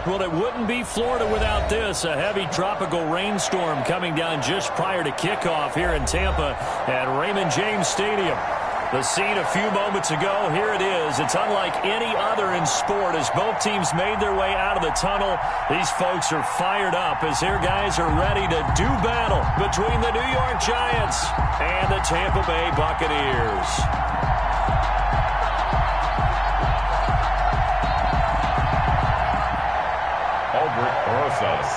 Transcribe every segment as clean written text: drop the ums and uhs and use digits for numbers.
Well, it wouldn't be Florida without this. A heavy tropical rainstorm coming down just prior to kickoff here in Tampa at Raymond James Stadium. The scene a few moments ago, here it is. It's unlike any other in sport as both teams made their way out of the tunnel. These folks are fired up as their guys are ready to do battle between the New York Giants and the Tampa Bay Buccaneers.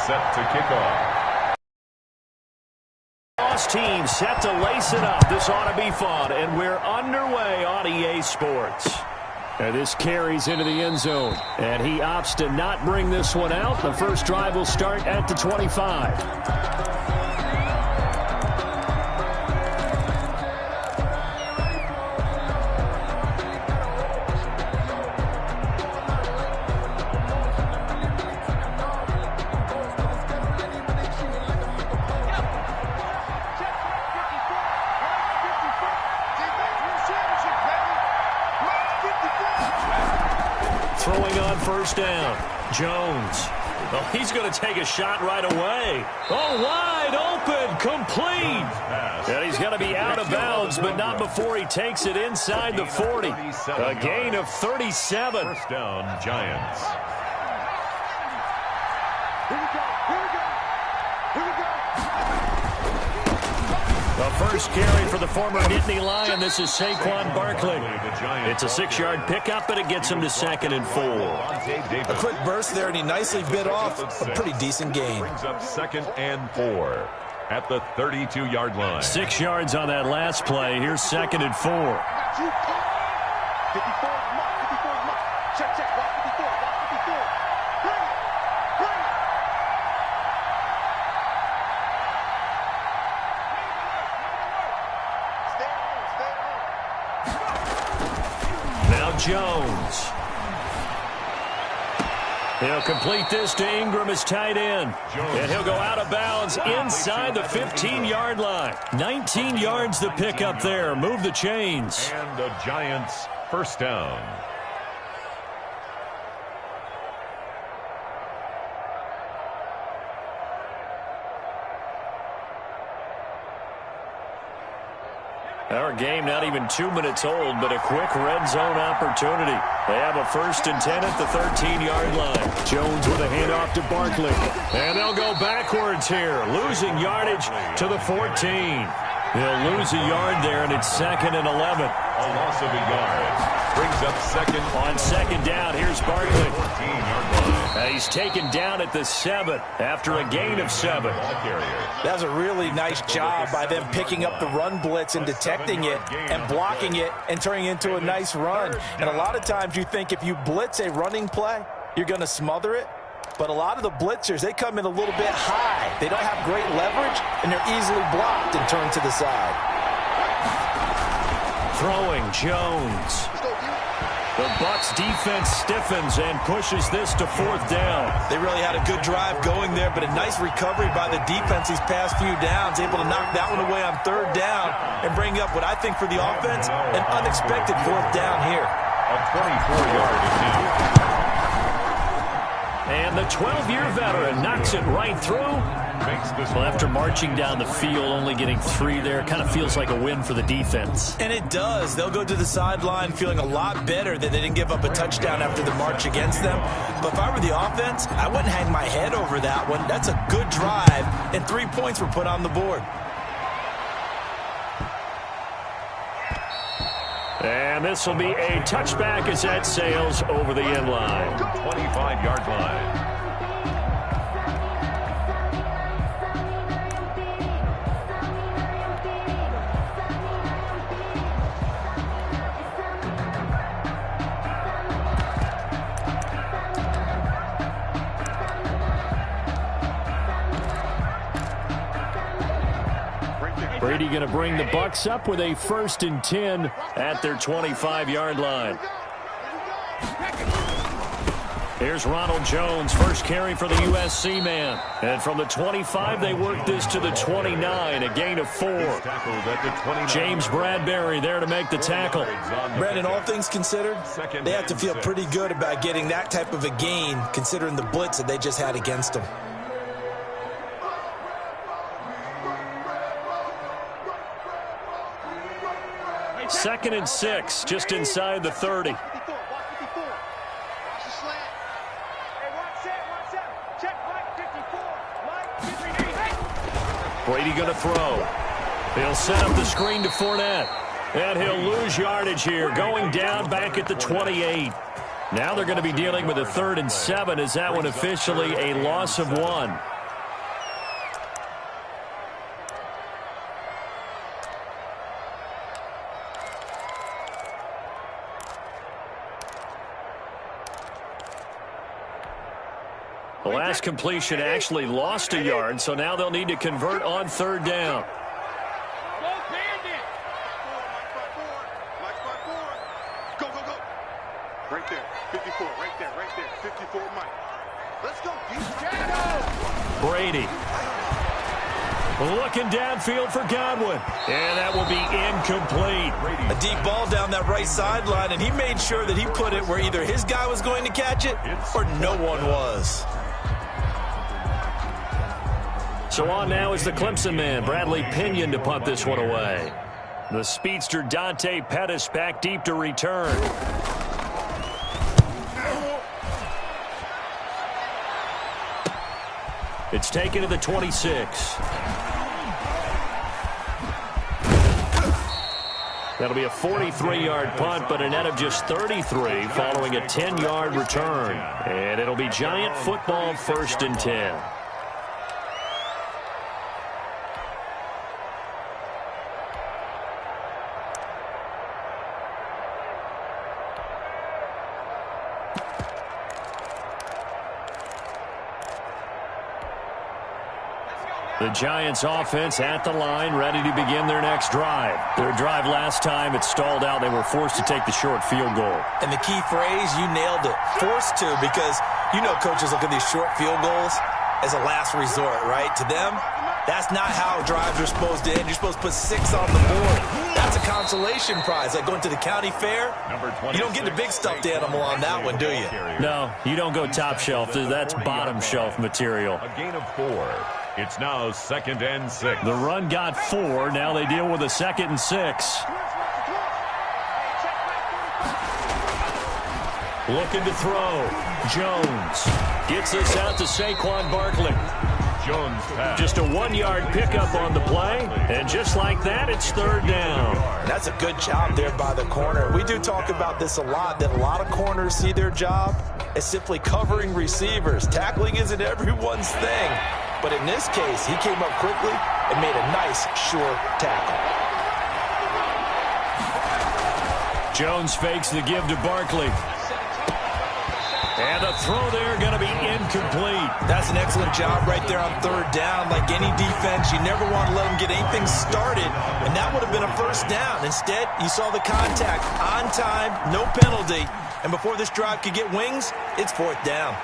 Set to kick off. Team set to lace it up. This ought to be fun, and we're underway on EA Sports. And this carries into the end zone, and he opts to not bring this one out. The first drive will start at the 25. Throwing on first down. Jones. Oh, he's going to take a shot right away. Oh, wide open. Complete. And he's going to be out of bounds, but not before he takes it inside the 40. A gain of 37. First down, Giants. Here we go. Here we go. Here we go. The first carry for the former Nittany Lion. This is Saquon Barkley. It's a 6-yard pickup, but it gets him to 2nd and 4. A quick burst there, and he nicely bit off a pretty decent gain. Brings up 2nd and 4 at the 32-yard line. 6 yards on that last play. Here's 2nd and 4. 54, check, check, 54, 54. Bring it. Now Jones. He'll complete this to Ingram as tight end. And he'll go out of bounds inside the 15-yard line. 19 yards to pick up there. Move the chains. And the Giants first down. Our game not even 2 minutes old, but a quick red zone opportunity. They have a 1st and 10 at the 13-yard line. Jones with a handoff to Barkley. And they'll go backwards here, losing yardage to the 14. They'll lose a yard there, and it's 2nd and 11. A loss of a yard. Brings up 2nd. On 2nd down, here's Barkley. 14-yard line. He's taken down at the 7 after a gain of 7. That was a really nice job by them picking up the run blitz and detecting it and blocking it and turning it into a nice run. And a lot of times you think if you blitz a running play, you're going to smother it. But a lot of the blitzers, they come in a little bit high. They don't have great leverage, and they're easily blocked and turned to the side. Throwing Jones. The Bucs defense stiffens and pushes this to 4th down. They really had a good drive going there, but a nice recovery by the defense these past few downs, able to knock that one away on 3rd down and bring up what I think for the offense, an unexpected 4th down here. A 24-yard attempt. And the 12-year veteran knocks it right through. Well, after marching down the field, only getting 3 there, kind of feels like a win for the defense. And it does. They'll go to the sideline feeling a lot better that they didn't give up a touchdown after the march against them. But if I were the offense, I wouldn't hang my head over that one. That's a good drive, and 3 points were put on the board. And this will be a touchback as that sails over the end line. 25-yard line. Brady going to bring the Bucs up with a 1st and 10 at their 25-yard line. Here's Ronald Jones, first carry for the USC man. And from the 25, they work this to the 29, a gain of 4. James Bradbury there to make the tackle. Brandon, all things considered, they have to feel pretty good about getting that type of a gain, considering the blitz that they just had against them. Second and 6, just inside the 30. Brady going to throw. He'll set up the screen to Fournette. And he'll lose yardage here, going down back at the 28. Now they're going to be dealing with a 3rd and 7. Is that one officially a loss of 1? The last completion actually lost a yard, so now they'll need to convert on 3rd down. Go, go, go. Right there, 54, right there, 54, Mike. Let's go, Brady. Looking downfield for Godwin. And that will be incomplete. A deep ball down that right sideline, and he made sure that he put it where either his guy was going to catch it or no one was. So on now is the Clemson man, Bradley Pinion, to punt this one away. The speedster Dante Pettis back deep to return. It's taken to the 26. That'll be a 43-yard punt, but a net of just 33 following a 10-yard return. And it'll be Giant football, 1st and 10. The Giants offense at the line, ready to begin their next drive. Their drive last time, it stalled out. They were forced to take the short field goal. And the key phrase, you nailed it, forced to, because you know coaches look at these short field goals as a last resort, right? To them, that's not how drives are supposed to end. You're supposed to put 6 on the board. That's a consolation prize, like going to the county fair. You don't get the big stuffed animal on that one, do you? No, you don't go top shelf. That's bottom shelf material. A gain of 4. It's now 2nd and 6. The run got 4. Now they deal with a 2nd and 6. Looking to throw. Jones gets this out to Saquon Barkley. Jones pass. Just a 1-yard pickup on the play. And just like that, it's 3rd down. That's a good job there by the corner. We do talk about this a lot, that a lot of corners see their job as simply covering receivers. Tackling isn't everyone's thing. But in this case, he came up quickly and made a nice, sure tackle. Jones fakes the give to Barkley. And the throw there going to be incomplete. That's an excellent job right there on 3rd down. Like any defense, you never want to let them get anything started, and that would have been a 1st down. Instead, you saw the contact on time, no penalty, and before this drive could get wings, it's 4th down.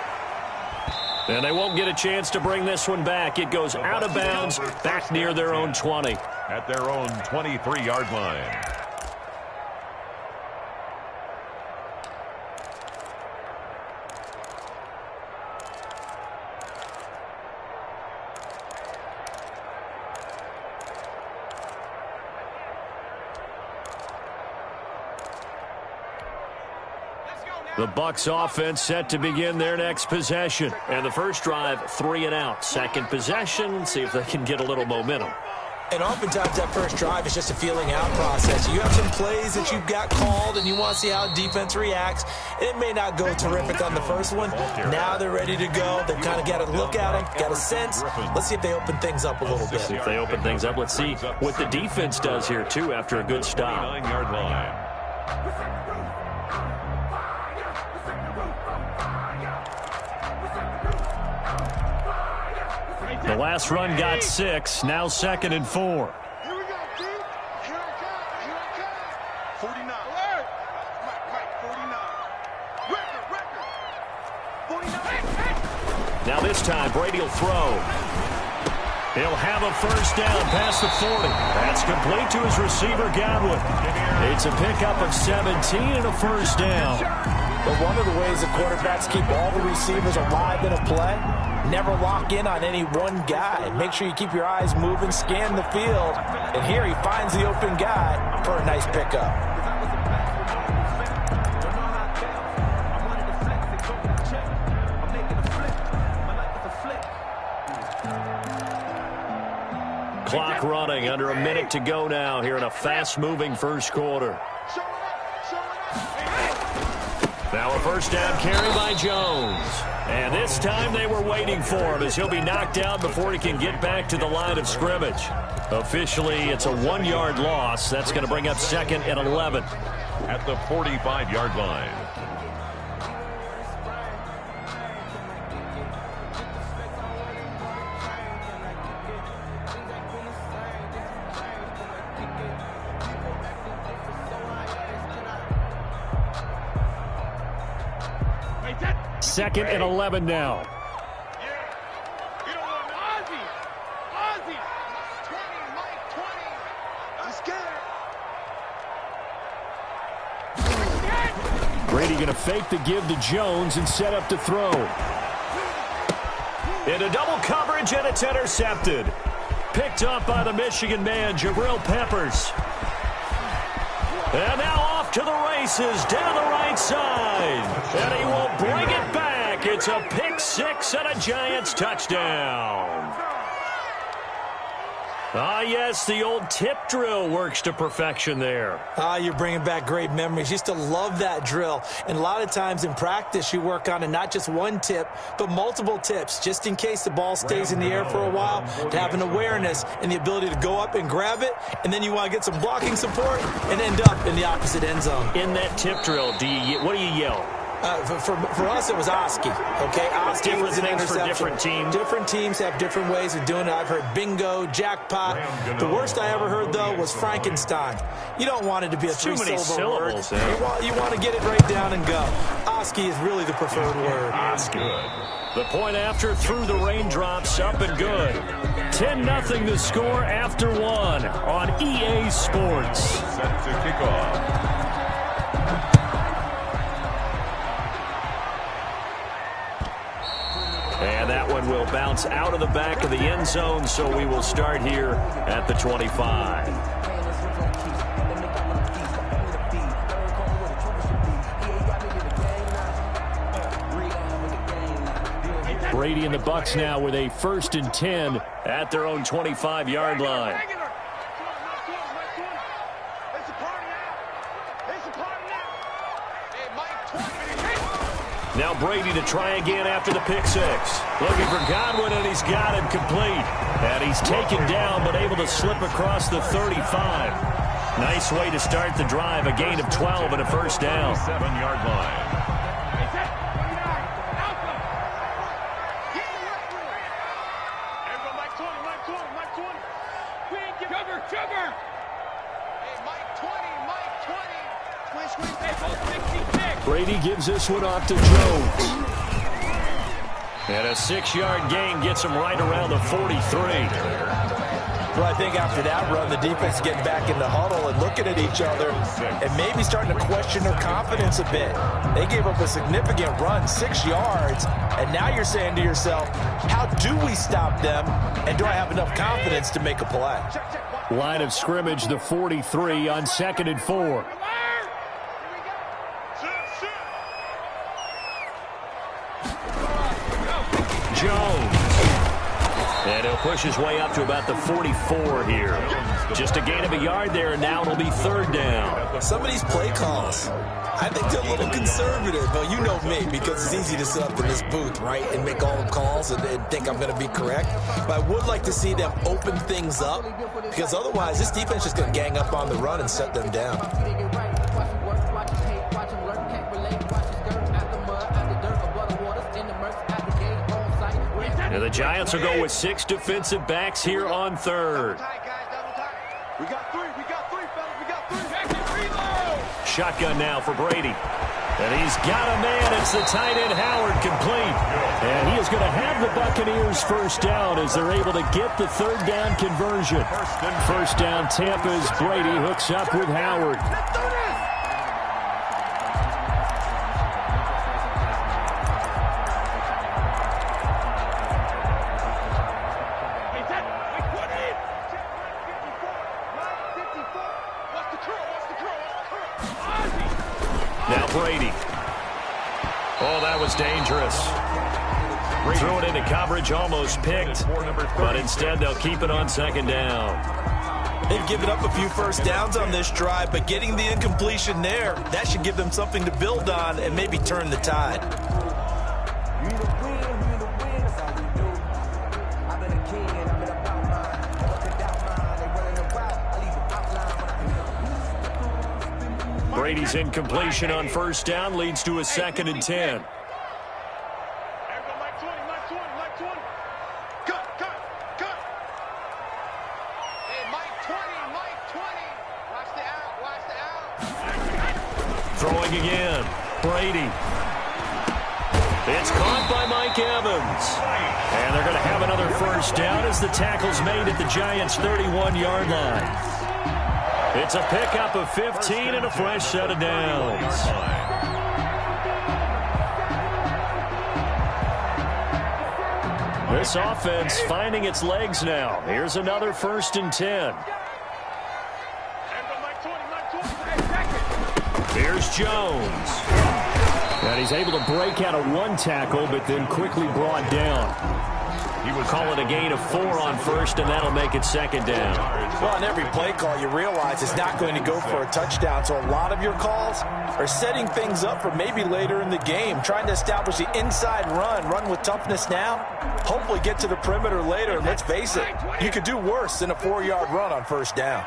And they won't get a chance to bring this one back. It goes out of bounds back near their own 20. At their own 23-yard line. The Bucs offense set to begin their next possession. And the first drive, 3 and out. Second possession, see if they can get a little momentum. And oftentimes that first drive is just a feeling out process. You have some plays that you've got called and you want to see how defense reacts. It may not go terrific on the first one. Now they're ready to go. They've kind of got to look at them, got a sense. Let's see if they open things up a little bit. See if they open things up. Let's see what the defense does here, too, after a good stop. 9-yard line. The last run got 6. Now 2nd and 4. Here we go, G. Here I come. 49. Mike, 49. Record. Now this time, Brady will throw. He'll have a first down past the 40. That's complete to his receiver, Godwin. It's a pickup of 17 and a first down. But one of the ways the quarterbacks keep all the receivers alive in a play, never lock in on any one guy. Make sure you keep your eyes moving, scan the field. And here he finds the open guy for a nice pickup. Clock running, under a minute to go now here in a fast-moving first quarter. Now a first down carry by Jones. And this time they were waiting for him as he'll be knocked down before he can get back to the line of scrimmage. Officially, it's a 1-yard loss. That's going to bring up 2nd and 11. At the 45-yard line. Second and 11 now. Brady going to fake the give to Jones and set up to throw. Into double coverage, and it's intercepted. Picked up by the Michigan man, Jabril Peppers. And now off to the races down the right side. And he will bring it back. It's a pick six and a Giants touchdown. Ah, yes, the old tip drill works to perfection there. You're bringing back great memories. Used to love that drill. And a lot of times in practice, you work on it, not just one tip, but multiple tips, just in case the ball stays in the air for a while, to have an awareness and the ability to go up and grab it, and then you want to get some blocking support and end up in the opposite end zone. In that tip drill, what do you yell? For us, it was Oski. Okay, Oski was an interception. For different teams. Different teams have different ways of doing it. I've heard bingo, jackpot. The worst I ever heard, though, was Frankenstein. You don't want it to be a three-syllable word. You want to get it right down and go. Oski is really the preferred word. Oski. The point after through the raindrops, up and good. 10-0 the score after one on EA Sports. Set to kick off. And that one will bounce out of the back of the end zone, so we will start here at the 25. Brady and the Bucs now with a 1st and 10 at their own 25-yard line. Now Brady to try again after the pick six. Looking for Godwin, and he's got him complete. And he's taken down, but able to slip across the 35. Nice way to start the drive. A gain of 12 and a first down. 7-yard line. Brady gives this one off to Jones. And a 6-yard gain gets him right around the 43. Well, I think after that run, the defense is getting back in the huddle and looking at each other and maybe starting to question their confidence a bit. They gave up a significant run, 6 yards, and now you're saying to yourself, how do we stop them, and do I have enough confidence to make a play? Line of scrimmage, the 43 on 2nd and 4. Jones. And he'll push his way up to about the 44 here. Just a gain of a yard there, and now it'll be 3rd down. Some of these play calls, I think they're a little conservative. But you know me, because it's easy to sit up in this booth, right, and make all the calls and think I'm going to be correct. But I would like to see them open things up, because otherwise this defense is just going to gang up on the run and set them down. And the Giants will go with 6 defensive backs here on 3rd. We got three, fellas. We got three. Shotgun now for Brady. And he's got a man. It's the tight end, Howard, complete. And he is going to have the Buccaneers first down as they're able to get the third down conversion. First down, Tampa's Brady hooks up with Howard. Now Brady. Oh, that was dangerous. Threw it into coverage, almost picked. But instead, they'll keep it on second down. They've given up a few first downs on this drive, but getting the incompletion there, that should give them something to build on and maybe turn the tide. Brady's incompletion on first down leads to a 2nd and 10. Throwing again. Brady. It's caught by Mike Evans. And they're going to have another first down as the tackle's made at the Giants' 31-yard line. It's a pickup of 15 and a fresh set of downs. This offense finding its legs now. Here's another 1st and 10. Here's Jones. And he's able to break out of one tackle, but then quickly brought down. He would call it a gain of 4 on first, and that'll make it 2nd down. Well, on every play call, you realize it's not going to go for a touchdown. So a lot of your calls are setting things up for maybe later in the game, trying to establish the inside run with toughness now, hopefully get to the perimeter later. And let's face it, you could do worse than a 4-yard run on first down.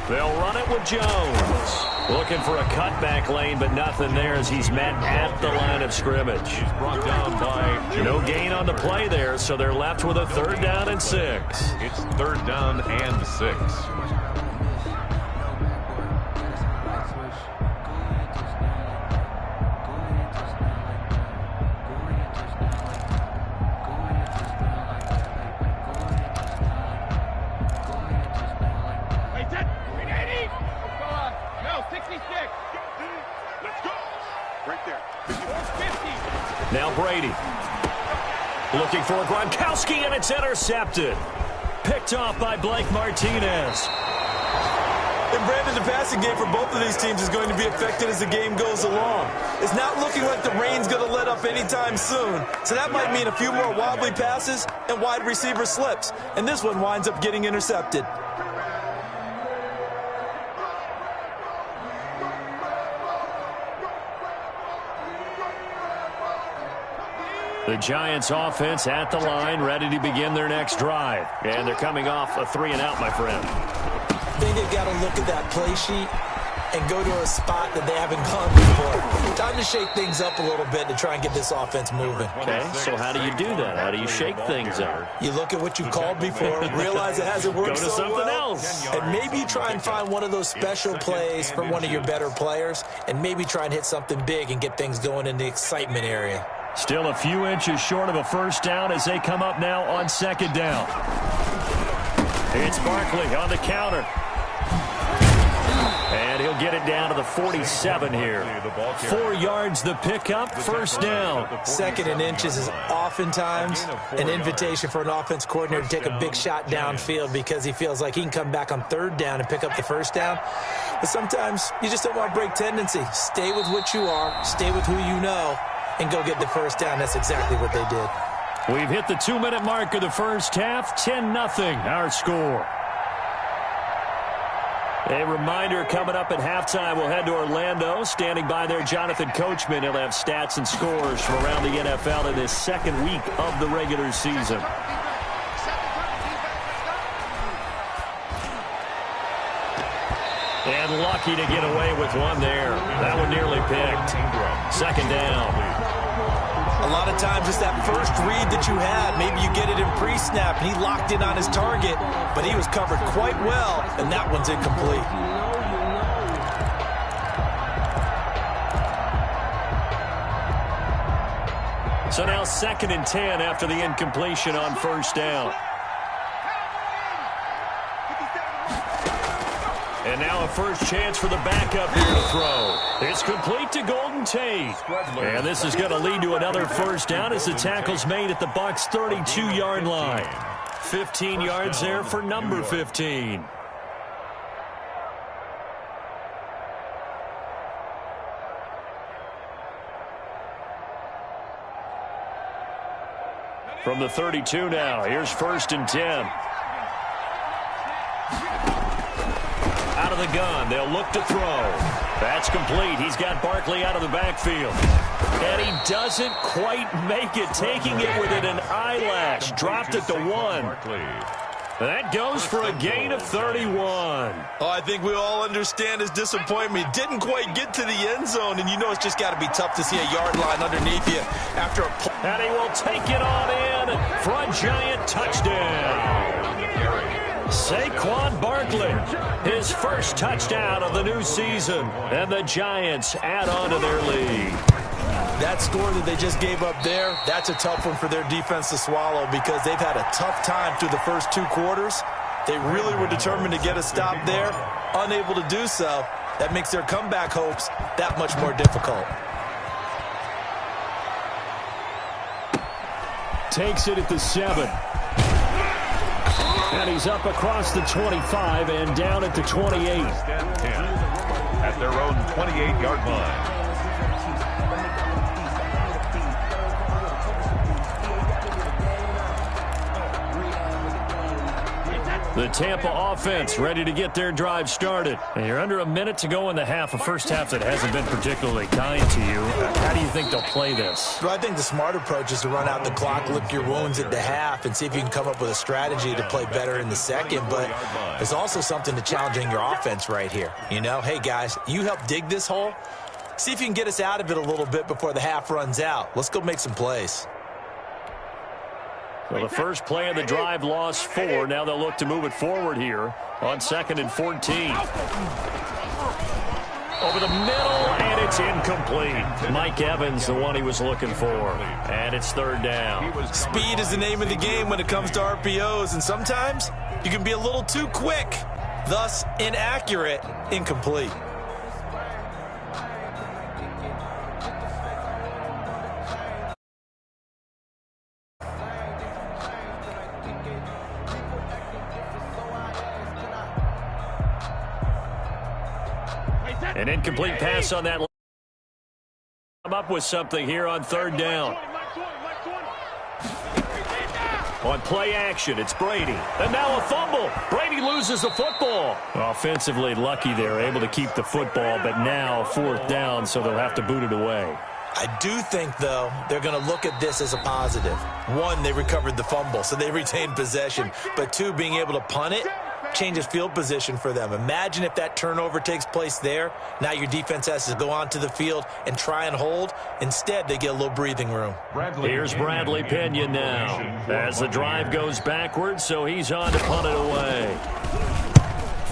They'll run it with Jones. Looking for a cutback lane, but nothing there as he's met at the line of scrimmage. He's brought down by no gain on the play there, so they're left with a 3rd down and 6. It's 3rd down and 6. Now Brady. Looking for Gronkowski, and it's intercepted. Picked off by Blake Martinez. And Brandon, the passing game for both of these teams is going to be affected as the game goes along. It's not looking like the rain's going to let up anytime soon. So that might mean a few more wobbly passes and wide receiver slips. And this one winds up getting intercepted. The Giants offense at the line, ready to begin their next drive. And they're coming off a 3-and-out, my friend. I think they've got to look at that play sheet and go to a spot that they haven't gone before. Time to shake things up a little bit to try and get this offense moving. Okay, so how do you do that? How do you shake things up? You look at what you called before, realize it hasn't worked Go to so something well, else. and maybe try and find one of those special plays from one of your better players, and maybe try and hit something big and get things going in the excitement area. Still a few inches short of a first down as they come up now on 2nd down. It's Barkley on the counter. And he'll get it down to the 47 here. 4 yards the pickup, first down. 2nd and inches is oftentimes an invitation for an offense coordinator to take a big shot downfield because he feels like he can come back on 3rd down and pick up the first down. But sometimes you just don't want to break tendency. Stay with what you are, stay with who you know, and go get the first down. That's exactly what they did. We've hit the 2-minute mark of the first half. 10-0 our score. A reminder coming up at halftime, we'll head to Orlando. Standing by there, Jonathan Coachman. He'll have stats and scores from around the NFL in this 2nd week of the regular season. And lucky to get away with one there. That one nearly picked. 2nd down. A lot of times it's that first read that you have. Maybe you get it in pre-snap, and he locked in on his target, but he was covered quite well, and that one's incomplete. So now 2nd and 10 after the incompletion on first down. And now a first chance for the backup here to throw. It's complete to Golden Tate. And this is going to lead to another first down as the tackle's made at the Bucs' 32-yard line. 15 yards there for number 15. From the 32 now, here's 1st and 10. Out of the gun, they'll look to throw. That's complete. He's got Barkley out of the backfield. And he doesn't quite make it, taking it within an eyelash. Dropped it to 1. That goes for a gain of 31. Oh, I think we all understand his disappointment. He didn't quite get to the end zone, and you know it's just got to be tough to see a yard line underneath you after a pull. And he will take it on in for a Giant touchdown. Saquon Barkley, his first touchdown of the new season, and the Giants add on to their lead. That score that they just gave up there, that's a tough one for their defense to swallow because they've had a tough time through the first 2 quarters. They really were determined to get a stop there, unable to do so. That makes their comeback hopes that much more difficult. Takes it at the 7. And he's up across the 25 and down at the 28. At their own 28-yard line. The Tampa offense ready to get their drive started. And you're under a minute to go in the half, a first half that hasn't been particularly kind to you. How do you think they'll play this? Well, I think the smart approach is to run out the clock, lick your wounds at the half, and see if you can come up with a strategy to play better in the second. But there's also something to challenging your offense right here. You know, hey, guys, you help dig this hole. See if you can get us out of it a little bit before the half runs out. Let's go make some plays. So the first play of the drive lost 4. Now they'll look to move it forward here on 2nd and 14. Over the middle, and it's incomplete. Mike Evans, the one he was looking for. And it's 3rd down. Speed is the name of the game when it comes to RPOs, and sometimes you can be a little too quick, thus inaccurate, incomplete. An incomplete pass on that. Come up with something here on 3rd down. On play action, it's Brady. And now a fumble. Brady loses the football. Offensively lucky they're able to keep the football, but now 4th down, so they'll have to boot it away. I do think, though, they're going to look at this as a positive. 1, they recovered the fumble, so they retained possession. But 2, being able to punt it changes field position for them. Imagine if that turnover takes place there. Now your defense has to go onto the field and try and hold. Instead, they get a little breathing room. Here's Bradley Pinion now as the drive goes backwards, so he's on to punt it away.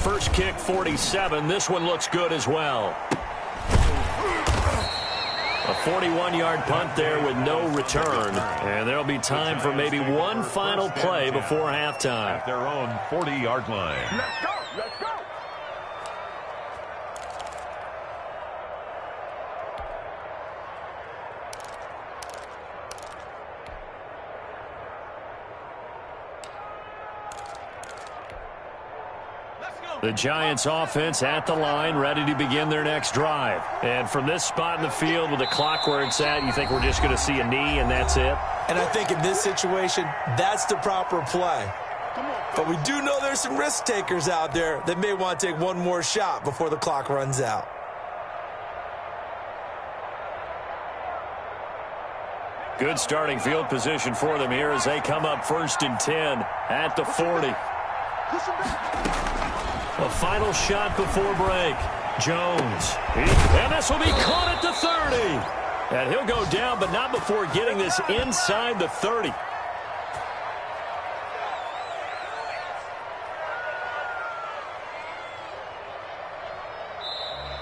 First kick, 47. This one looks good as well. A 41-yard punt there with no return. And there'll be time for maybe one final play before halftime. At their own 40-yard line. Let's go! Let's go! The Giants offense at the line, ready to begin their next drive. And from this spot in the field with the clock where it's at, you think we're just going to see a knee and that's it? And I think in this situation, that's the proper play. But we do know there's some risk takers out there that may want to take one more shot before the clock runs out. Good starting field position for them here as they come up 1st and 10 at the 40. A final shot before break. Jones. And this will be caught at the 30. And he'll go down, but not before getting this inside the 30.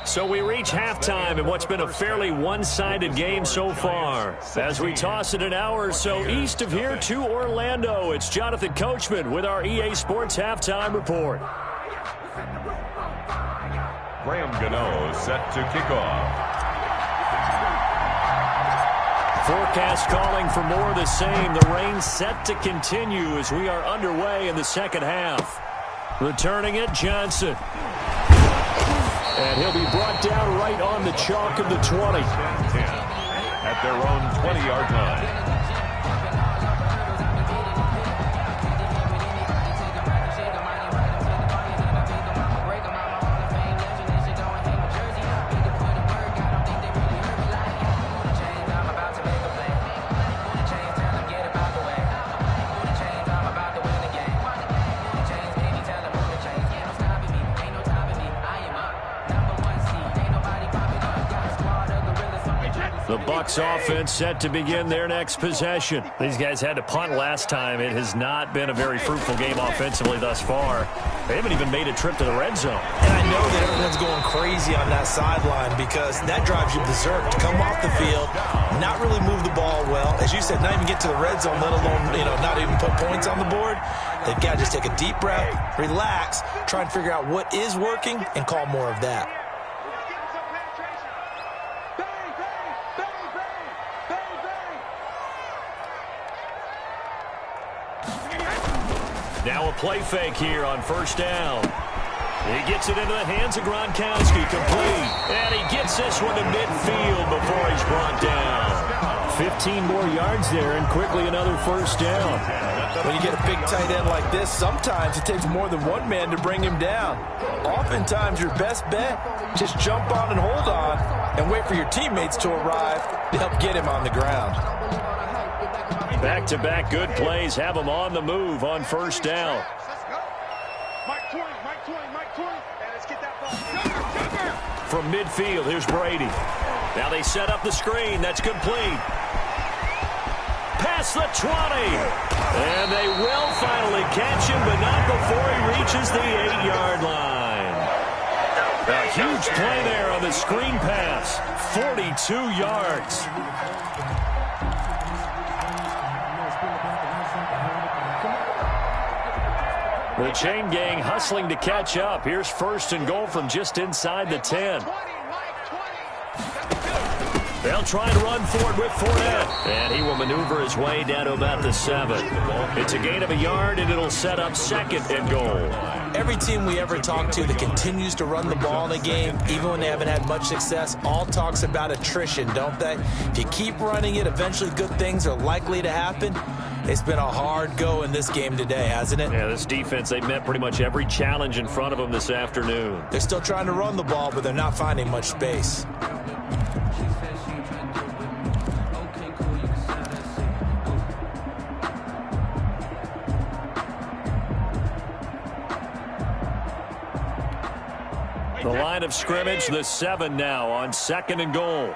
So we reach halftime in what's been a fairly one-sided game so far. As we toss it an hour or so east of here to Orlando, it's Jonathan Coachman with our EA Sports Halftime Report. Graham Gano set to kick off. Forecast calling for more of the same. The rain set to continue as we are underway in the second half. Returning it, Johnson. And he'll be brought down right on the chalk of the 20. At their own 20-yard line. The Bucs offense set to begin their next possession. These guys had to punt last time. It has not been a very fruitful game offensively thus far. They haven't even made a trip to the red zone. And I know that everyone's going crazy on that sideline because that drives you berserk to come off the field, not really move the ball well. As you said, not even get to the red zone, let alone, not even put points on the board. They've got to just take a deep breath, relax, try and figure out what is working and call more of that. Now a play fake here on first down. He gets it into the hands of Gronkowski, complete. And he gets this one to midfield before he's brought down. 15 more yards there and quickly another first down. When you get a big tight end like this, sometimes it takes more than one man to bring him down. Oftentimes your best bet, just jump on and hold on and wait for your teammates to arrive to help get him on the ground. Back-to-back good plays have him on the move on first down. From midfield, here's Brady. Now they set up the screen. That's complete. Past the 20. And they will finally catch him, but not before he reaches the 8-yard line. A huge play there on the screen pass. 42 yards. The chain gang hustling to catch up. Here's first and goal from just inside the 10. They'll try and run forward with Fournette. And he will maneuver his way down to about the 7. It's a gain of a yard, and it'll set up second and goal. Every team we ever talk to that continues to run the ball in a game, even when they haven't had much success, all talks about attrition, don't they? If you keep running it, eventually good things are likely to happen. It's been a hard go in this game today, hasn't it? Yeah, this defense, they've met pretty much every challenge in front of them this afternoon. They're still trying to run the ball, but they're not finding much space. The line of scrimmage, the 7 now on second and goal.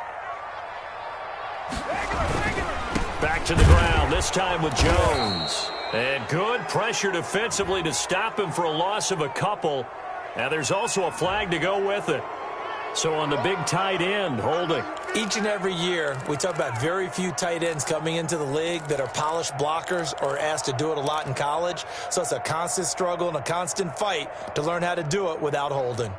Back to the ground, this time with Jones. And good pressure defensively to stop him for a loss of a couple. Now there's also a flag to go with it. So on the big tight end, holding. Each and every year, we talk about very few tight ends coming into the league that are polished blockers or asked to do it a lot in college. So it's a constant struggle and a constant fight to learn how to do it without holding.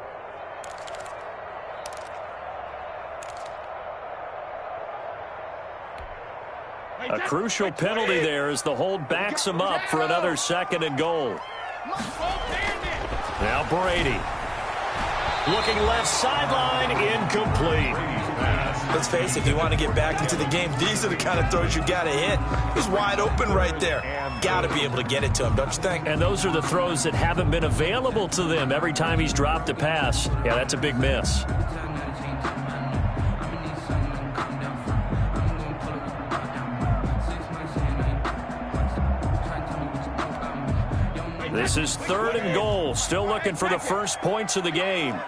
A crucial penalty there as the hold backs him up for another second and goal. Now Brady. Looking left sideline, incomplete. Let's face it, if you want to get back into the game, these are the kind of throws you got to hit. He's wide open right there. Got to be able to get it to him, don't you think? And those are the throws that haven't been available to them every time he's dropped a pass. Yeah, that's a big miss. This is third and goal. Still looking for the first points of the game.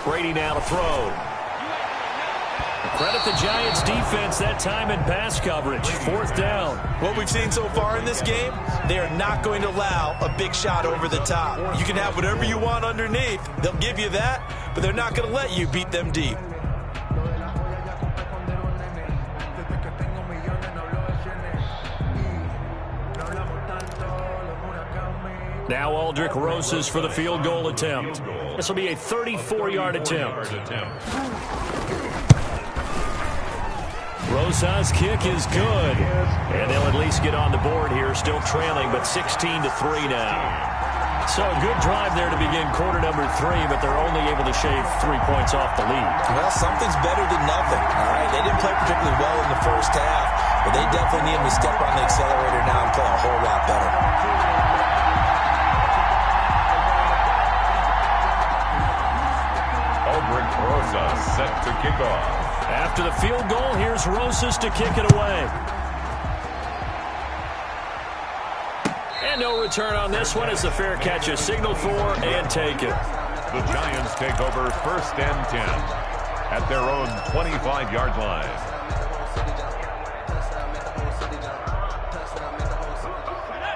Brady now to throw. Credit the Giants defense that time in pass coverage. 4th down. What we've seen so far in this game, they are not going to allow a big shot over the top. You can have whatever you want underneath. They'll give you that, but they're not going to let you beat them deep. Now Aldrich Rosas for the field goal attempt. This will be a 34-yard attempt. Rosas' kick is good. And they'll at least get on the board here, still trailing, but 16-3 now. So a good drive there to begin quarter number 3, but they're only able to shave 3 points off the lead. Well, something's better than nothing, all right? They didn't play particularly well in the first half, but they definitely need to step on the accelerator now and play a whole lot better. Aldrich Rosas set to kick off. After the field goal, here's Rosas to kick it away. And no return on this one as the fair catch is signaled for and taken. The Giants take over 1st and 10 at their own 25-yard line.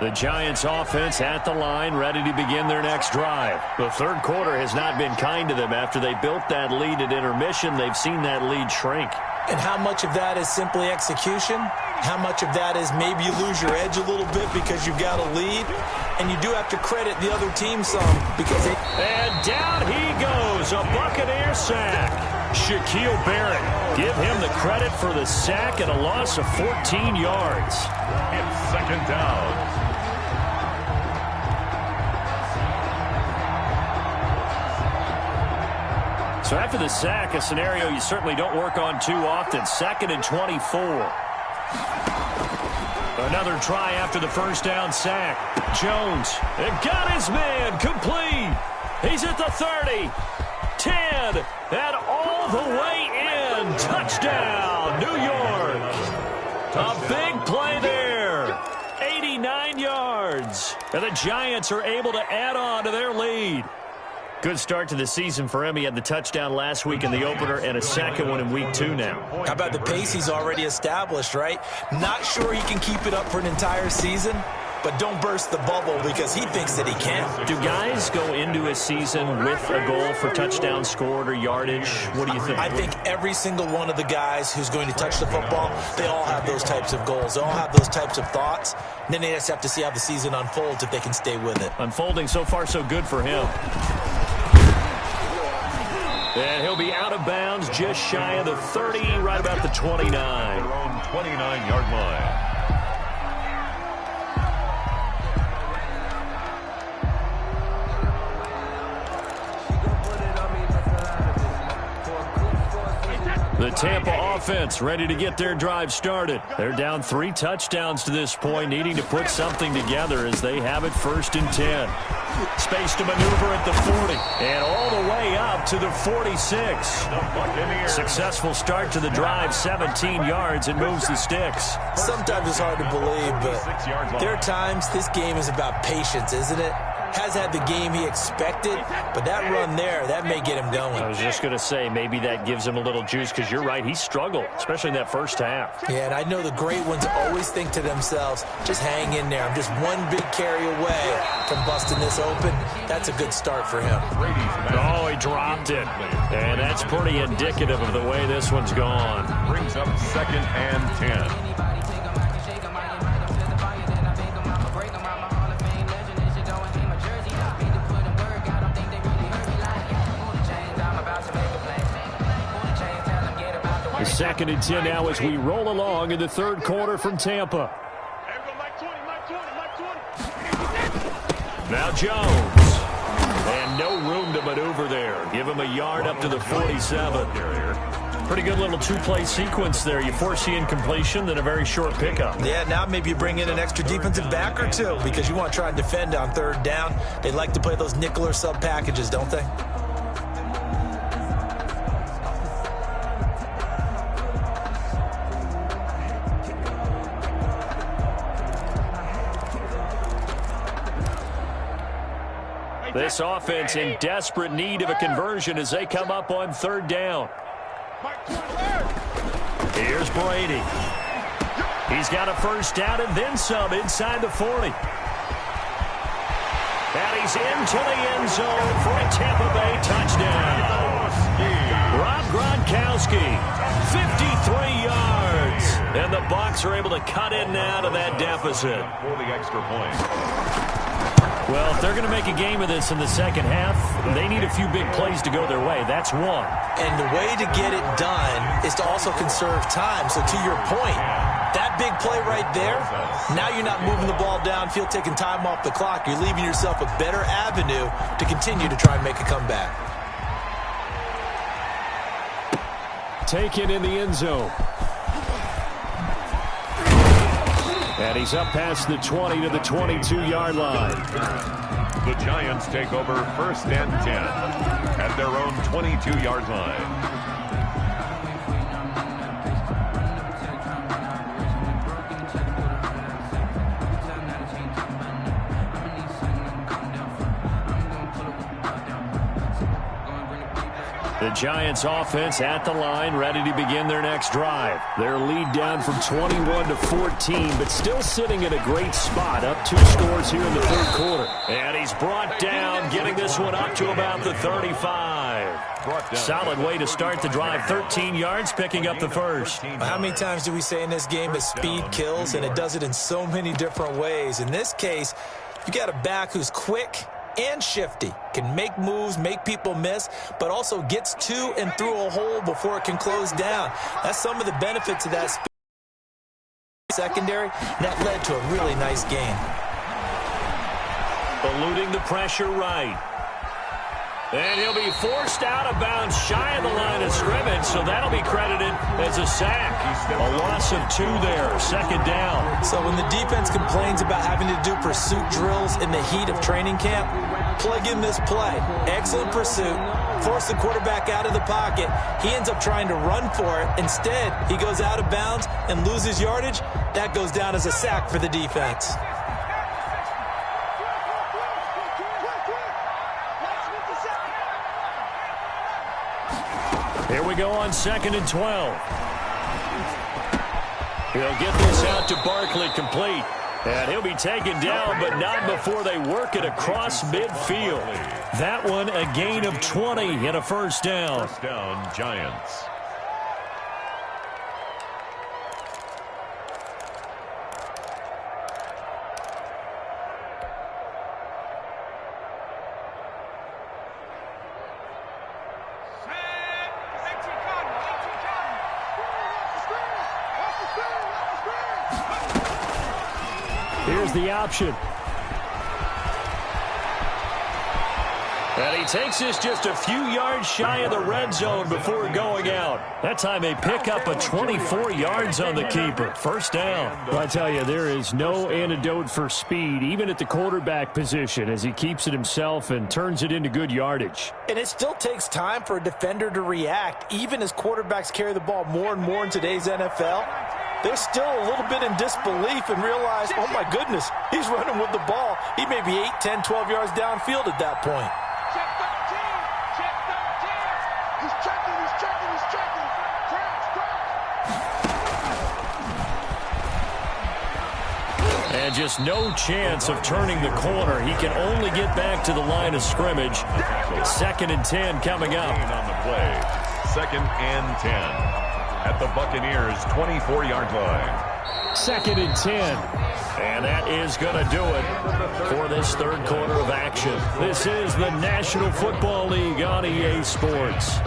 The Giants offense at the line, ready to begin their next drive. The third quarter has not been kind to them. After they built that lead at intermission, they've seen that lead shrink. And how much of that is simply execution? How much of that is maybe you lose your edge a little bit because you've got a lead? And you do have to credit the other team some because they... And down he goes, a Buccaneer sack. Shaquille Barrett, give him the credit for the sack and a loss of 14 yards. It's 2nd down. So after the sack, a scenario you certainly don't work on too often. 2nd and 24. Another try after the first down sack. Jones, it got his man, complete. He's at the 30, 10, and all the way in. Touchdown, New York. A big play there. 89 yards. And the Giants are able to add on to their lead. Good start to the season for him. He had the touchdown last week in the opener and a second one in week 2 now. How about the pace he's already established, right? Not sure he can keep it up for an entire season, but don't burst the bubble because he thinks that he can. Do guys go into a season with a goal for touchdowns scored or yardage? What do you think? I think every single one of the guys who's going to touch the football, they all have those types of goals. They all have those types of thoughts. And then they just have to see how the season unfolds if they can stay with it. Unfolding so far so good for him. And he'll be out of bounds just shy of the 30, right about the 29. Their own 29-yard line. The Tampa offense ready to get their drive started. They're down 3 touchdowns to this point, needing to put something together as they have it 1st and 10. Space to maneuver at the 40 and all the way up to the 46. Successful start to the drive, 17 yards, and moves the sticks. Sometimes it's hard to believe, but there are times this game is about patience, isn't it? Has had the game he expected, but that run there, that may get him going. I was just going to say, maybe that gives him a little juice because you're right, he struggled, especially in that first half. Yeah, and I know the great ones always think to themselves, just hang in there. I'm just one big carry away from busting this open. That's a good start for him. Oh, he dropped it. And that's pretty indicative of the way this one's gone. Brings up 2nd and 10. Second and 10 now as we roll along in the third quarter from Tampa. Now Jones. And no room to maneuver there. Give him a yard up to the 47. Pretty good little 2-play sequence there. You force the incompletion, then a very short pickup. Yeah, now maybe you bring in an extra defensive back or two because you want to try and defend on 3rd down. They like to play those nickel or sub packages, don't they? This offense in desperate need of a conversion as they come up on third down. Here's Brady. He's got a first down and then some inside the 40. And he's into the end zone for a Tampa Bay touchdown. Rob Gronkowski, 53 yards. And the Bucs are able to cut in and out of that deficit. For the extra point. Well, if they're going to make a game of this in the second half, they need a few big plays to go their way. That's one. And the way to get it done is to also conserve time. So to your point, that big play right there, now you're not moving the ball downfield, taking time off the clock. You're leaving yourself a better avenue to continue to try and make a comeback. Taken in the end zone. And he's up past the 20 to the 22-yard line. The Giants take over first and 10 at their own 22-yard line. The Giants offense at the line, ready to begin their next drive. Their lead down from 21 to 14, but still sitting in a great spot, up 2 scores here in the third quarter. And he's brought down, getting this one up to about the 35. Solid way to start the drive, 13 yards, picking up the first. How many times do we say in this game that speed kills, and it does it in so many different ways? In this case, you got a back who's quick and shifty, can make moves, make people miss, but also gets to and through a hole before it can close down. That's some of the benefits of that speed secondary, and that led to a really nice gain. Eluding the pressure right. And he'll be forced out of bounds shy of the line of scrimmage, so that'll be credited as a sack. A loss of 2 there, second down. So when the defense complains about having to do pursuit drills in the heat of training camp, plug in this play. Excellent pursuit, force the quarterback out of the pocket. He ends up trying to run for it. Instead, he goes out of bounds and loses yardage. That goes down as a sack for the defense. Here we go on 2nd and 12. He'll get this out to Barkley, complete. And he'll be taken down, but not before they work it across midfield. That one a gain of 20 and a first down. First down, Giants. Here's the option. And he takes this just a few yards shy of the red zone before going out. That time they pick up a 24 yards on the keeper. First down. Well, I tell you, there is no antidote for speed, even at the quarterback position, as he keeps it himself and turns it into good yardage. And it still takes time for a defender to react, even as quarterbacks carry the ball more and more in today's NFL. They're still a little bit in disbelief and realize, oh my goodness, he's running with the ball. He may be 8, 10, 12 yards downfield at that point. Check 13. Check 13. He's checking. He's checking. He's checking. Crash. And just no chance of turning the corner. He can only get back to the line of scrimmage. 2nd and 10 coming up. On the play, 2nd and 10. At the Buccaneers' 24-yard line. 2nd and 10. And that is going to do it for this third quarter of action. This is the National Football League on EA Sports.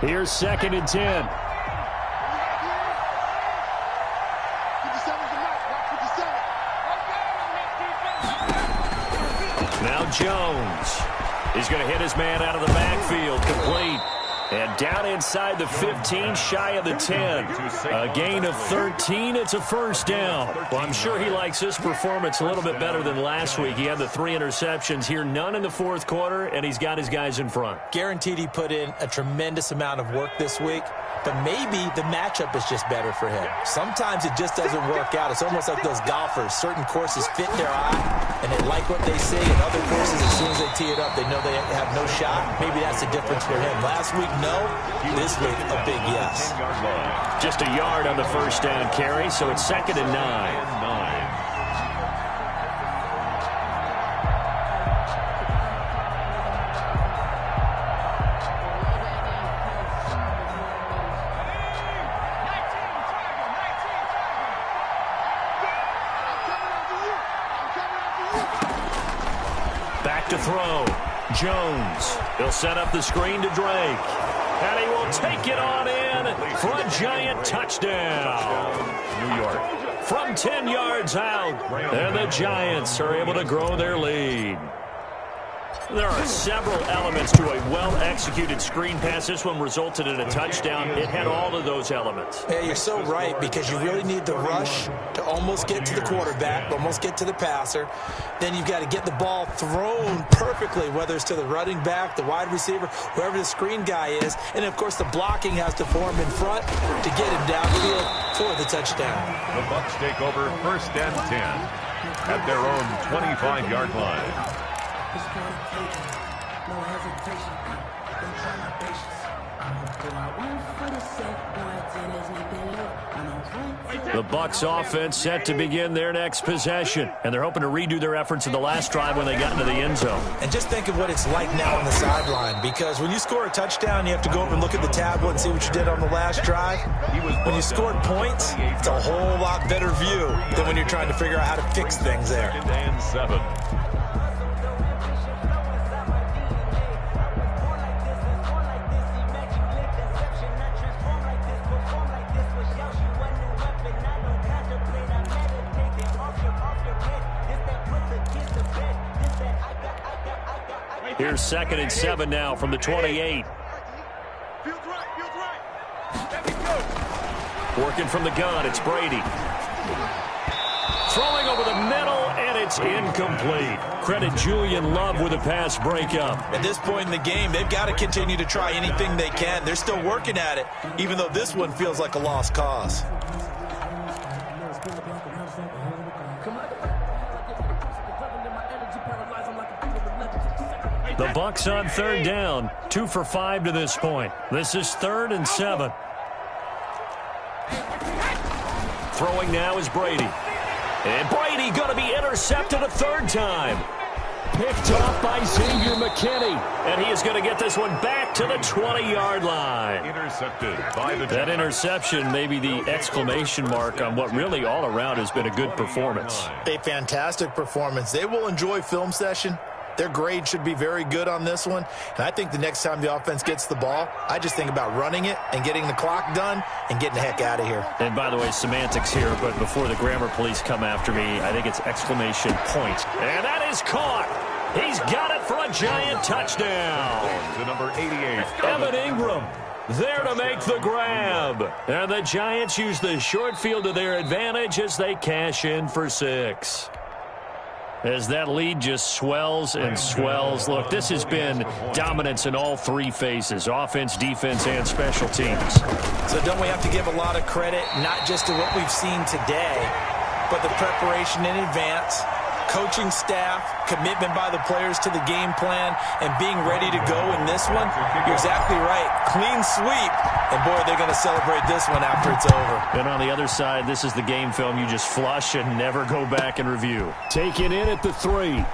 Here's 2nd and 10. Now Jones is going to hit his man out of the backfield, complete. And down inside the 15, shy of the 10. A gain of 13. It's a first down. Well, I'm sure he likes this performance a little bit better than last week. He had the 3 interceptions here, none in the fourth quarter, and he's got his guys in front. Guaranteed he put in a tremendous amount of work this week, but maybe the matchup is just better for him. Sometimes it just doesn't work out. It's almost like those golfers. Certain courses fit their eye, and they like what they see, and other courses, as soon as they tee it up, they know they have no shot. Maybe that's the difference for him. Last week, no. This week, a big yes. Just a yard on the first down carry, so it's 2nd and 9. Back to throw. Jones. He'll set up the screen to Drake. And he will take it on in for a giant touchdown. New York. From 10 yards out. And the Giants are able to grow their lead. There are several elements to a well-executed screen pass. This one resulted in a touchdown. It had all of those elements. Yeah, you're so right, because you really need the rush to almost get to the quarterback, almost get to the passer. Then you've got to get the ball thrown perfectly, whether it's to the running back, the wide receiver, whoever the screen guy is. And, of course, the blocking has to form in front to get him downfield for the touchdown. The Bucs take over 1st and 10 at their own 25-yard line. No hesitation. They try my patience. Do I win for the sake? The Bucs offense set to begin their next possession, and they're hoping to redo their efforts in the last drive when they got into the end zone. And just think of what it's like now on the sideline, because when you score a touchdown, you have to go over and look at the tablet and see what you did on the last drive. When you scored points, it's a whole lot better view than when you're trying to figure out how to fix things there. 2nd and 7. Here's 2nd and 7 now from the 28. Working from the gun, it's Brady. Throwing over the middle, and it's incomplete. Credit Julian Love with a pass breakup. At this point in the game, they've got to continue to try anything they can. They're still working at it, even though this one feels like a lost cause. The Bucs on 3rd down, 2 for 5 to this point. This is 3rd and 7. Throwing now is Brady. And Brady going to be intercepted a 3rd time. Picked off by Xavier McKinney. And he is going to get this one back to the 20-yard line. Intercepted by the That interception may be the exclamation mark on what really all around has been a good performance. A fantastic performance. They will enjoy film session. Their grade should be very good on this one. And I think the next time the offense gets the ball, I just think about running it and getting the clock done and getting the heck out of here. And by the way, semantics here, but before the grammar police come after me, I think it's exclamation point. And that is caught. He's got it for a giant touchdown. To number 88. Evan Ingram there to make the grab. And the Giants use the short field to their advantage as they cash in for 6. As that lead just swells and swells. Look, this has been dominance in all 3 phases, offense, defense, and special teams. So don't we have to give a lot of credit, not just to what we've seen today, but the preparation in advance, coaching staff, commitment by the players to the game plan, and being ready to go in this one? You're exactly right. Clean sweep. And, boy, they're going to celebrate this one after it's over. And on the other side, this is the game film you just flush and never go back and review. Taken in at the 3.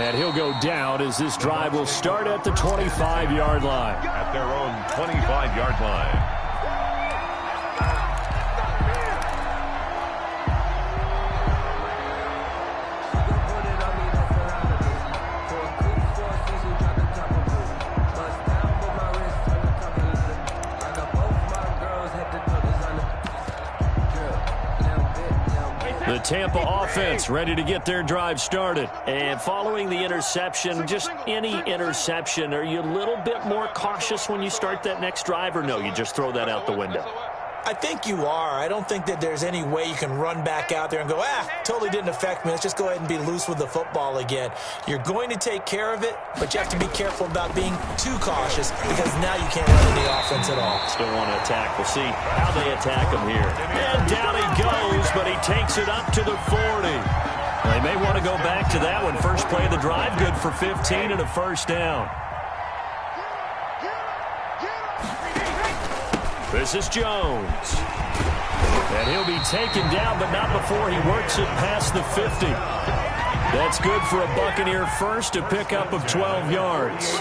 And he'll go down as this drive will start at the 25-yard line. At their own 25-yard line. The Tampa offense ready to get their drive started. And following the interception, just any interception, are you a little bit more cautious when you start that next drive, or no, you just throw that out the window? I think you are. I don't think that there's any way you can run back out there and go, totally didn't affect me. Let's just go ahead and be loose with the football again. You're going to take care of it, but you have to be careful about being too cautious because now you can't run any offense at all. Still want to attack. We'll see how they attack him here. And down he goes, but he takes it up to the 40. They may want to go back to that one. First play of the drive, good for 15 and a first down. This is Jones. And he'll be taken down, but not before he works it past the 50. That's good for a Buccaneer first, a pickup of 12 yards.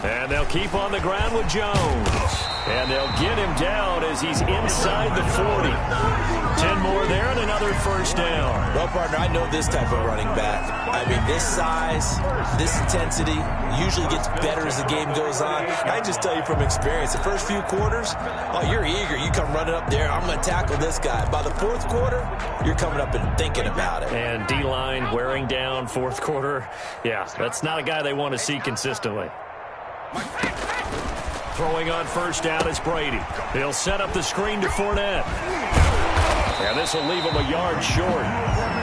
And they'll keep on the ground with Jones. And they'll get him down as he's inside the 40. 10 more there and another first down. Well, partner, I know this type of running back. I mean, this size, this intensity usually gets better as the game goes on. I just tell you from experience, the first few quarters, you're eager. You come running up there, I'm going to tackle this guy. By the fourth quarter, you're coming up and thinking about it. And D-line wearing down fourth quarter. Yeah, that's not a guy they want to see consistently. Throwing on first down is Brady. He'll set up the screen to Fournette. And this will leave him a yard short.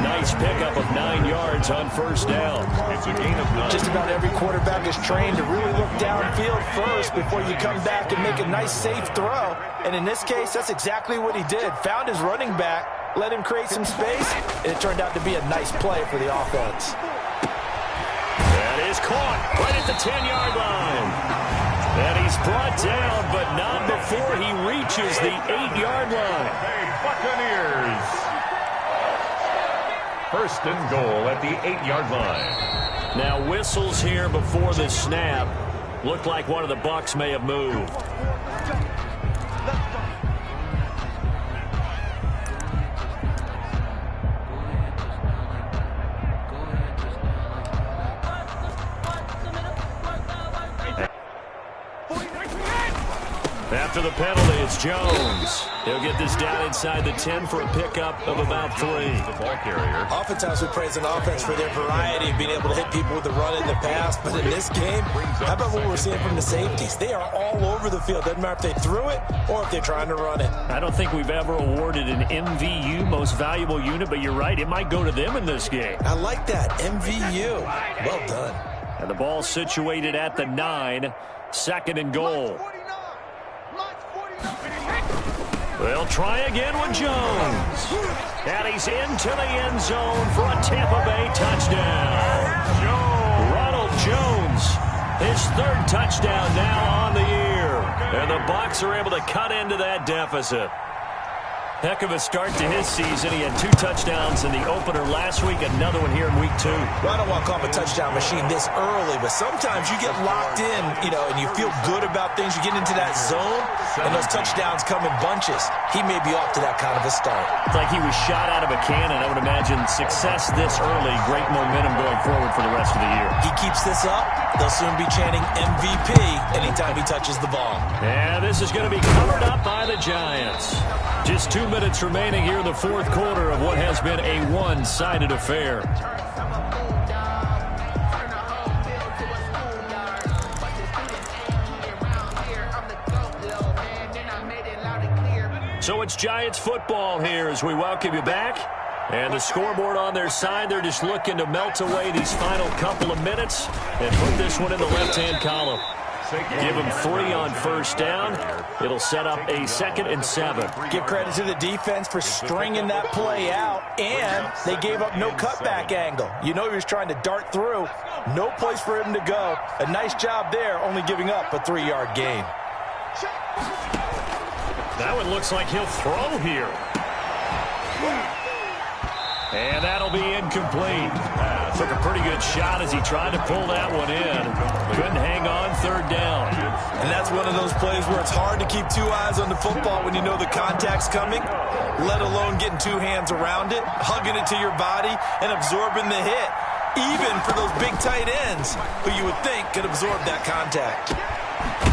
Nice pickup of 9 yards on first down. It's a gain of 9. Just about every quarterback is trained to really look downfield first before you come back and make a nice, safe throw. And in this case, that's exactly what he did. Found his running back, let him create some space, and it turned out to be a nice play for the offense. That is caught right at the 10-yard line. And he's brought down, but not before he reaches the 8-yard line. Buccaneers. First and goal at the 8-yard line. Now whistles here before the snap. Looked like one of the Bucs may have moved. After the penalty, it's Jones. He'll get this down inside the 10 for a pickup of about 3. The ball carrier. Oftentimes we praise an offense for their variety of being able to hit people with the run in the pass, but in this game, how about what we're seeing from the safeties? They are all over the field. Doesn't matter if they threw it or if they're trying to run it. I don't think we've ever awarded an MVU, most valuable unit, but you're right, it might go to them in this game. I like that, MVU. Well done. And the ball situated at the 9, second and goal. They'll try again with Jones. And he's into the end zone for a Tampa Bay touchdown. Ronald Jones, his 3rd touchdown now on the year. And the Bucs are able to cut into that deficit. Heck of a start to his season. He had 2 touchdowns in the opener last week, another one here in week 2. Well, I don't want to call him a touchdown machine this early, but sometimes you get locked in, and you feel good about things. You get into that zone, and those touchdowns come in bunches. He may be off to that kind of a start. It's like he was shot out of a cannon. I would imagine success this early, great momentum going forward for the rest of the year. He keeps this up, they'll soon be chanting MVP anytime he touches the ball. And this is going to be covered up by the Giants. Just 2 minutes remaining here in the fourth quarter of what has been a one-sided affair. So it's Giants football here as we welcome you back. And the scoreboard on their side, they're just looking to melt away these final couple of minutes and put this one in the left-hand column. Give them 3 on first down. It'll set up a 2nd and 7. Give credit to the defense for stringing that play out, and they gave up no cutback angle. You know he was trying to dart through. No place for him to go. A nice job there, only giving up a 3-yard gain. That one looks like he'll throw here. And that'll be incomplete. Took a pretty good shot as he tried to pull that one in. Couldn't hang on, third down. And that's one of those plays where it's hard to keep two eyes on the football when you know the contact's coming, let alone getting two hands around it, hugging it to your body, and absorbing the hit, even for those big tight ends who you would think could absorb that contact.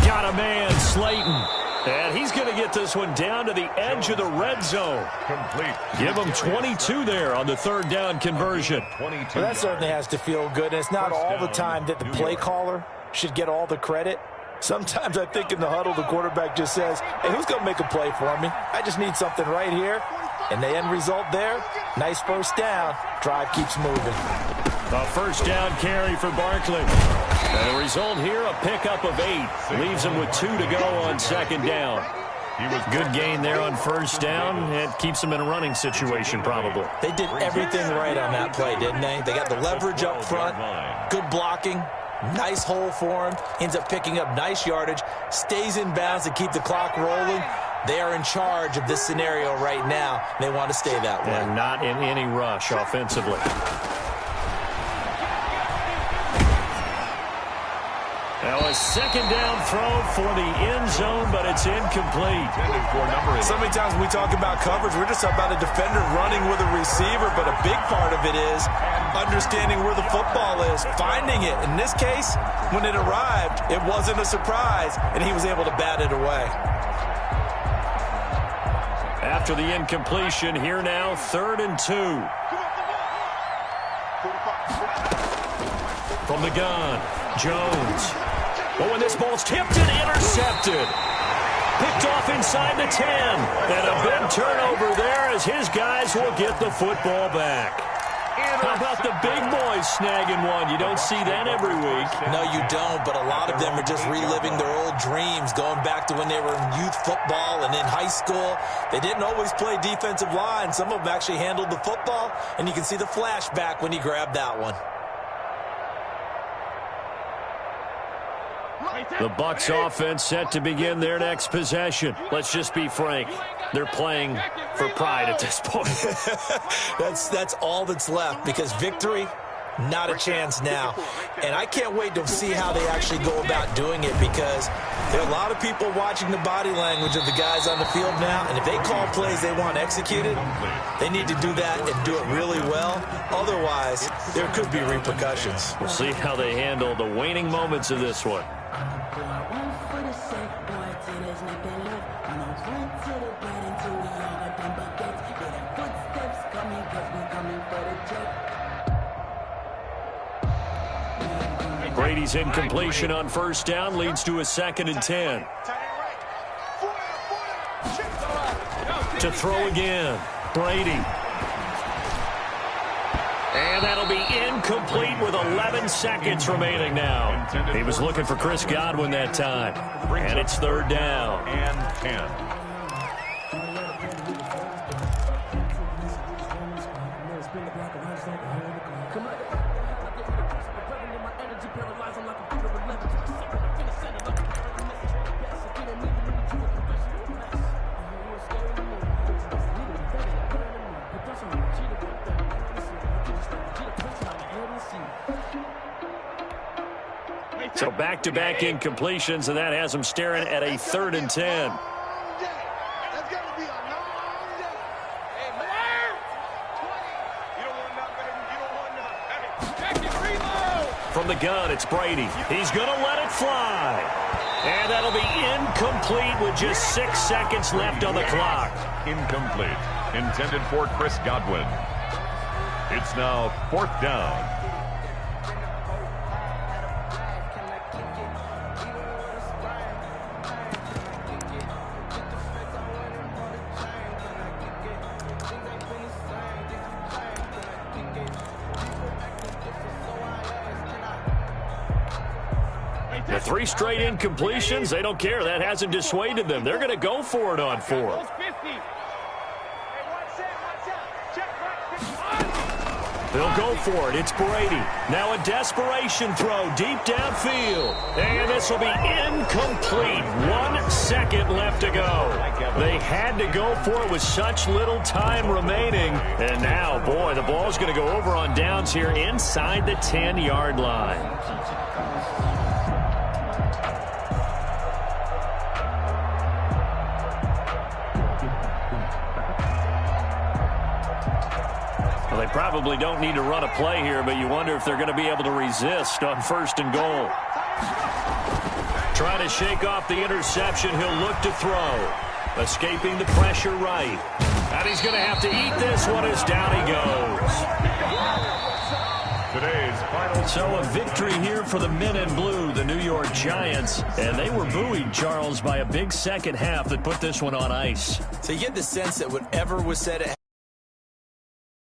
Got a man, Slayton. And he's going to get this one down to the edge of the red zone. Complete. Give him 22 there on the third down conversion. Well, that certainly has to feel good. And it's not all the time that the play caller should get all the credit. Sometimes I think in the huddle, the quarterback just says, hey, who's going to make a play for me? I just need something right here. And the end result there, nice first down. Drive keeps moving. A first down carry for Barkley. And the result here, a pickup of 8. Leaves him with 2 to go on second down. Good gain there on first down. It keeps him in a running situation probably. They did everything right on that play, didn't they? They got the leverage up front, good blocking, nice hole for him, ends up picking up nice yardage, stays in bounds to keep the clock rolling. They are in charge of this scenario right now. They want to stay that way. And not in any rush offensively. Now a second down throw for the end zone, but it's incomplete. So many times when we talk about coverage, we're just about a defender running with a receiver, but a big part of it is understanding where the football is, finding it. In this case, when it arrived, it wasn't a surprise, and he was able to bat it away. After the incompletion, here now, 3rd and 2. From the gun, Jones. Oh, and this ball's tipped and intercepted. Picked off inside the 10. And a big turnover there as his guys will get the football back. How about the big boys snagging one? You don't see that every week. No, you don't, but a lot of them are just reliving their old dreams, going back to when they were in youth football and in high school. They didn't always play defensive line. Some of them actually handled the football, and you can see the flashback when he grabbed that one. The Bucs offense set to begin their next possession. Let's just be frank. They're playing for pride at this point. That's all that's left, because victory, not a chance now. And I can't wait to see how they actually go about doing it, because there are a lot of people watching the body language of the guys on the field now, and if they call plays they want executed, they need to do that and do it really well. Otherwise, there could be repercussions. We'll see how they handle the waning moments of this one. Brady's incompletion on first down leads to a 2nd and 10. To throw again, Brady. And that'll be incomplete with 11 seconds remaining now. He was looking for Chris Godwin that time. And it's 3rd down. And 10. So back-to-back incompletions, and that has him staring at a 3rd and 10. From the gun, it's Brady. He's going to let it fly. And that'll be incomplete with just 6 seconds left on the clock. Incomplete. Intended for Chris Godwin. It's now 4th down. The 3 straight incompletions, they don't care. That hasn't dissuaded them. They're going to go for it on 4th. They'll go for it. It's Brady. Now a desperation throw deep downfield. And this will be incomplete. 1 second left to go. They had to go for it with such little time remaining. And now, boy, the ball's going to go over on downs here inside the 10-yard line. Well, they probably don't need to run a play here, but you wonder if they're going to be able to resist on 1st and goal. Trying to shake off the interception. He'll look to throw. Escaping the pressure right. And he's going to have to eat this one as down he goes. Today's final. So a victory here for the men in blue, the New York Giants. And they were buoyed, Charles, by a big second half that put this one on ice. So you get the sense that whatever was said at